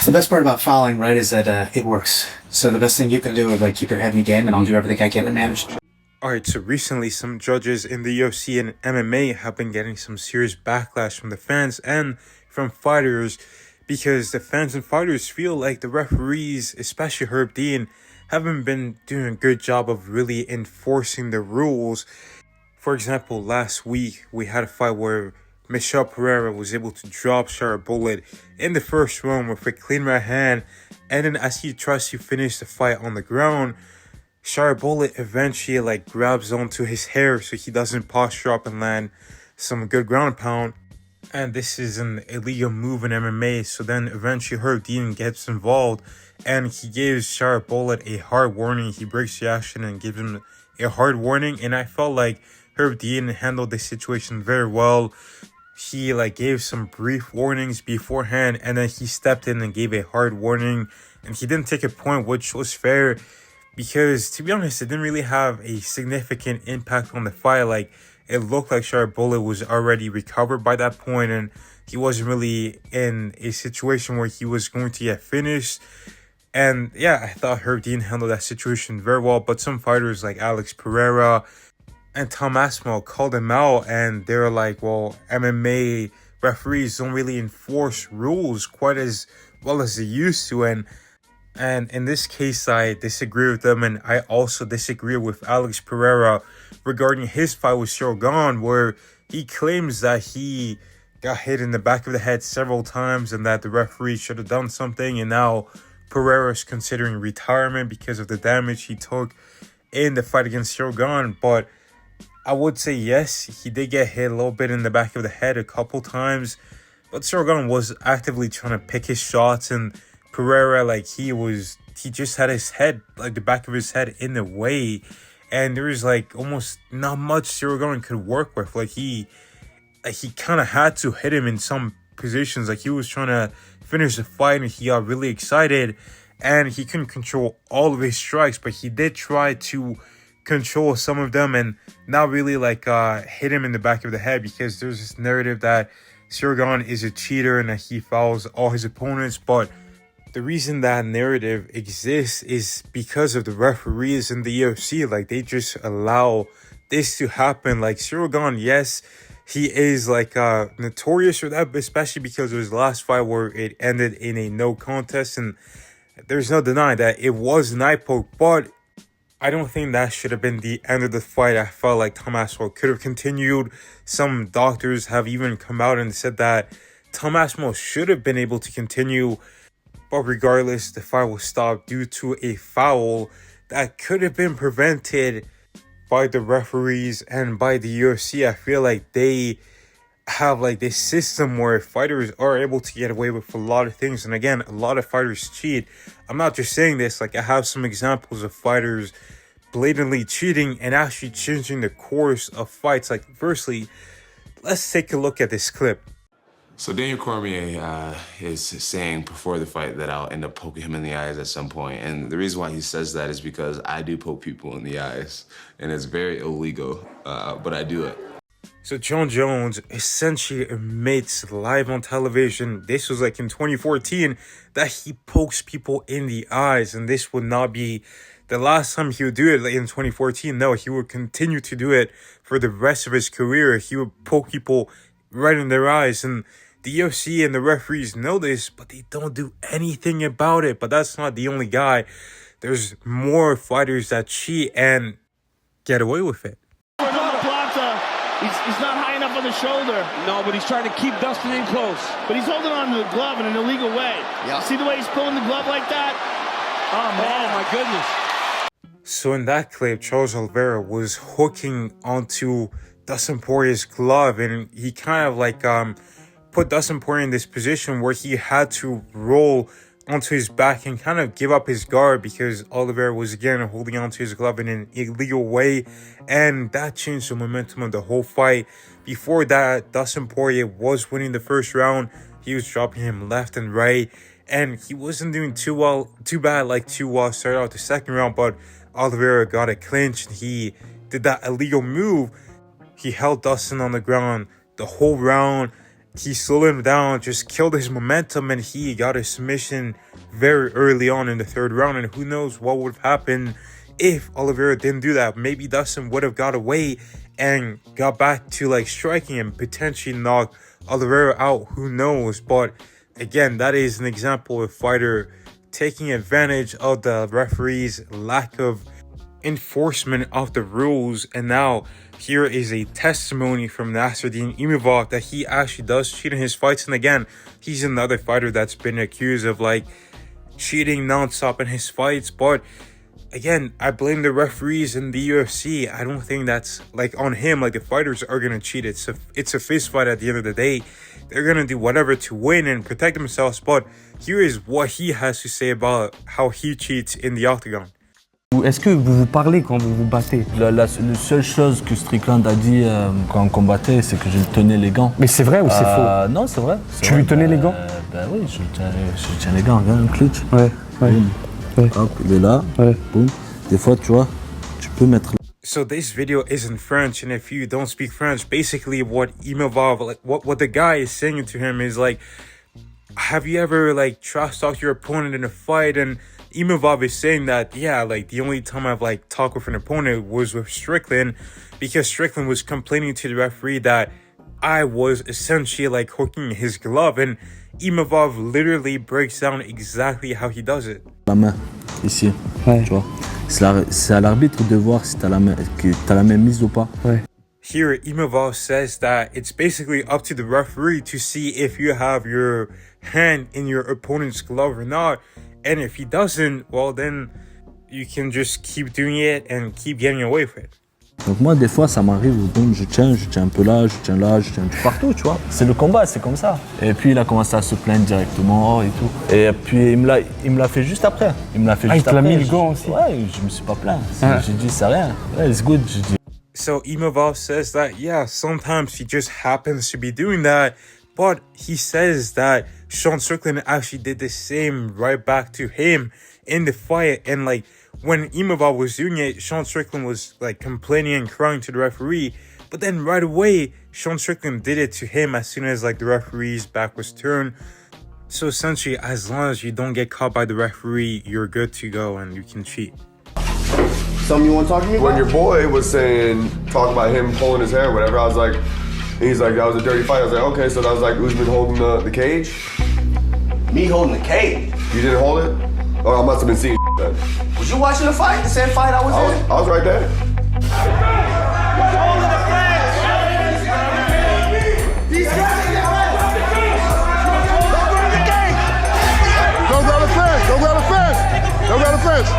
The best part about fouling, right, is that it works. So the best thing you can do is like keep your head in the game, and I'll do everything I can to manage. Alright, so recently some judges in the UFC and MMA have been getting some serious backlash from the fans and from fighters because the fans and fighters feel like the referees, especially Herb Dean, haven't been doing a good job of really enforcing the rules. For example, last week we had a fight where Michel Pereira was able to drop Shara Bullet in the first round with a clean right hand, and then as he tries to finish the fight on the ground, Shara Bullet eventually grabs onto his hair so he doesn't posture up and land some good ground and pound. And this is an illegal move in MMA, so then eventually Herb Dean gets involved and he gives Shara Bullet a hard warning. He breaks the action and gives him a hard warning, and I felt like Herb Dean handled the situation very well. He gave some brief warnings beforehand, and then he stepped in and gave a hard warning, and he didn't take a point, which was fair because, to be honest, it didn't really have a significant impact on the fight. It looked like Shara Bullet was already recovered by that point, and he wasn't really in a situation where he was going to get finished. And yeah, I thought Herb Dean handled that situation very well, but some fighters like Alex Pereira and Tom Aspinall called him out, and they were like, well, MMA referees don't really enforce rules quite as well as they used to. And in this case, I disagree with them, and I also disagree with Alex Pereira regarding his fight with Shogun, where he claims that he got hit in the back of the head several times and that the referee should have done something, and now Pereira is considering retirement because of the damage he took in the fight against Shogun. But I would say yes, he did get hit a little bit in the back of the head a couple times, but Shogun was actively trying to pick his shots, and Pereira, he just had his head, the back of his head in the way, and there was almost not much Shogun could work with. He kind of had to hit him in some positions. He was trying to finish the fight, and he got really excited, and he couldn't control all of his strikes, but he did try to control some of them and not really hit him in the back of the head, because there's this narrative that Shogun is a cheater and that he fouls all his opponents. But the reason that narrative exists is because of the referees in the UFC. They just allow this to happen. Shogun, yes, he is notorious for that, especially because of his last fight where it ended in a no contest, and there's no denying that it was an eye poke, but I don't think that should have been the end of the fight. I felt like Tom Aspinall could have continued. Some doctors have even come out and said that Tom Aspinall should have been able to continue, but regardless, the fight was stopped due to a foul that could have been prevented by the referees and by the UFC. I feel like they have this system where fighters are able to get away with a lot of things, and again, a lot of fighters cheat. I'm not just saying this. I have some examples of fighters blatantly cheating and actually changing the course of fights. Firstly, let's take a look at this clip. So Daniel Cormier is saying before the fight that I'll end up poking him in the eyes at some point. And the reason why he says that is because I do poke people in the eyes, and it's very illegal, but I do it. So John Jones essentially admits live on television, this was in 2014, that he pokes people in the eyes, and this would not be the last time he would do it in 2014. No, he would continue to do it for the rest of his career. He would poke people right in their eyes, and the UFC and the referees know this, but they don't do anything about it. But that's not the only guy. There's more fighters that cheat and get away with it. He's not high enough on the shoulder. No, but he's trying to keep Dustin in close. But he's holding on to the glove in an illegal way. Yeah. See the way he's pulling the glove like that? Oh, man. Oh, my goodness. So in that clip, Charles Oliveira was hooking onto Dustin Poirier's glove, and he kind of put Dustin Poirier in this position where he had to roll onto his back and kind of give up his guard, because Oliveira was again holding onto his glove in an illegal way, and that changed the momentum of the whole fight. Before that, Dustin Poirier was winning the first round. He was dropping him left and right, and he wasn't doing too bad to start out the second round, but Oliveira got a clinch and he did that illegal move. He held Dustin on the ground the whole round, he slowed him down, just killed his momentum, and he got a submission very early on in the third round. And who knows what would have happened if Oliveira didn't do that. Maybe Dustin would have got away and got back to like striking and potentially knock Oliveira out. Who knows? But again, that is an example of a fighter taking advantage of the referee's lack of enforcement of the rules. And now here is a testimony from Nasruddin Imavov that he actually does cheat in his fights. And again, he's another fighter that's been accused of like cheating nonstop in his fights. But again, I blame the referees in the UFC. I don't think that's like on him. Like the fighters are gonna cheat. It's a fist fight at the end of the day. They're gonna do whatever to win and protect themselves. But here is what he has to say about how he cheats in the octagon. Est-ce que vous vous parlez quand vous vous battez? La seule chose que Strickland a dit quand on combattait, c'est que je lui tenais les gants. Mais c'est vrai ou c'est faux? Non, c'est vrai. Tu lui tenais les gants? Ben oui, je lui tiens les gants. Regarde, un clutch. Ouais. Boum. Ouais. Hop, il est là. Ouais. Boum. Des fois, tu vois, tu peux mettre... So this video is in French, and if you don't speak French, basically what Imavov, like what the guy is saying to him is like, have you ever like trash talked your opponent in a fight? And Imavov is saying that, yeah, like the only time I've like talked with an opponent was with Strickland, because Strickland was complaining to the referee that I was essentially like hooking his glove, and Imavov literally breaks down exactly how he does it. La main, ici, Ouais. tu vois. C'est à l'arbitre de voir si t'as la main mise ou pas. Ouais. Here, Imavov says that it's basically up to the referee to see if you have your hand in your opponent's glove or not. And if he doesn't, well, then you can just keep doing it and keep getting away with it. Donc moi, des fois, ça m'arrive, boum, je tiens un peu là, je tiens partout, tu vois. C'est le combat, c'est comme ça. Et puis, il a commencé à se plaindre directement et tout. Et puis, il me l'a fait juste après. Il me l'a fait juste il te après. l'a mis le gant aussi? Ouais, je me suis pas plaint. J'ai dit, c'est rien. Ouais, it's good, j'ai dit. So Imavov says that, yeah, sometimes he just happens to be doing that. But he says that Sean Strickland actually did the same right back to him in the fight. And like, when Imavov was doing it, Sean Strickland was like complaining and crying to the referee. But then right away, Sean Strickland did it to him as soon as like the referee's back was turned. So essentially, as long as you don't get caught by the referee, you're good to go and you can cheat. Something you want to talk to me about? When your boy was saying, talking about him pulling his hair or whatever, I was like, he's like, that was a dirty fight. I was like, okay, so that was like Usman holding the cage? Me holding the cage? You didn't hold it? Oh, I must have been seeing then. Was you watching the fight? The same fight I was in? I was right there. These guys Go grab the fence! Go grab the fence! Go grab the fence!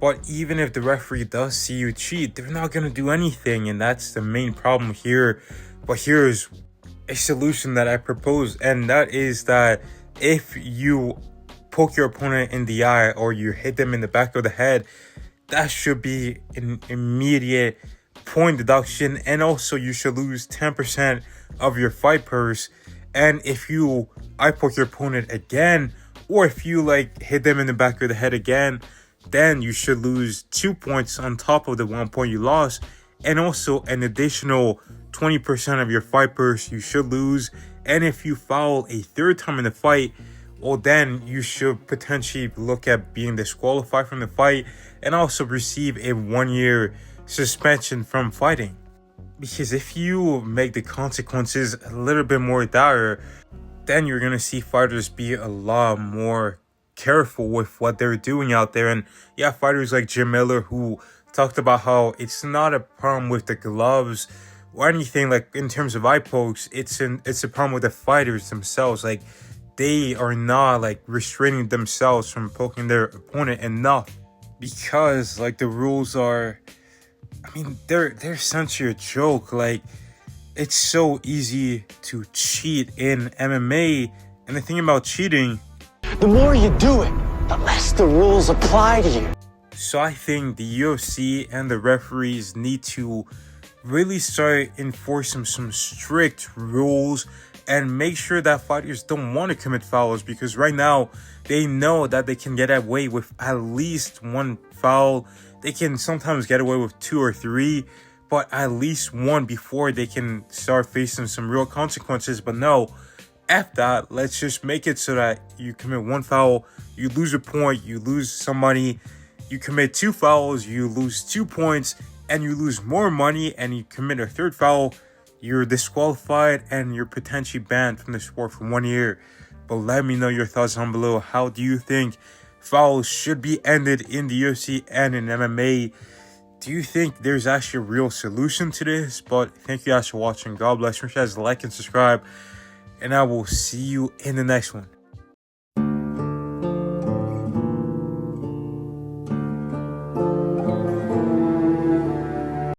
But even if the referee does see you cheat, they're not going to do anything. And that's the main problem here. But here's a solution that I propose. And that is that if you poke your opponent in the eye or you hit them in the back of the head, that should be an immediate point deduction. And also you should lose 10% of your fight purse. And if you eye poke your opponent again, or if you like hit them in the back of the head again, then you should lose 2 points on top of the 1 point you lost. And also an additional 20% of your fight purse you should lose. And if you foul a third time in the fight, well, then you should potentially look at being disqualified from the fight and also receive a 1-year suspension from fighting. Because if you make the consequences a little bit more dire, then you're going to see fighters be a lot more careful with what they're doing out there. And yeah, fighters like Jim Miller, who talked about how it's not a problem with the gloves or anything like in terms of eye pokes, it's a problem with the fighters themselves. Like, they are not like restraining themselves from poking their opponent enough, because like the rules are, I mean, they're essentially a joke. Like, it's so easy to cheat in MMA. And the thing about cheating, the more you do it, the less the rules apply to you. So I think the UFC and the referees need to really start enforcing some strict rules and make sure that fighters don't want to commit fouls, because right now they know that they can get away with at least one foul. they can sometimes get away with 2 or 3, but at least 1 before they can start facing some real consequences. But no, F that. Let's just make it so that you commit 1 foul, you lose a point, you lose some money. You commit 2 fouls, you lose 2 points, and you lose more money, and you commit a 3rd foul, you're disqualified and you're potentially banned from the sport for 1 year. But let me know your thoughts down below. How do you think fouls should be ended in the UFC and in MMA? Do you think there's actually a real solution to this? But thank you guys for watching. God bless. Make sure you guys like and subscribe. And I will see you in the next one.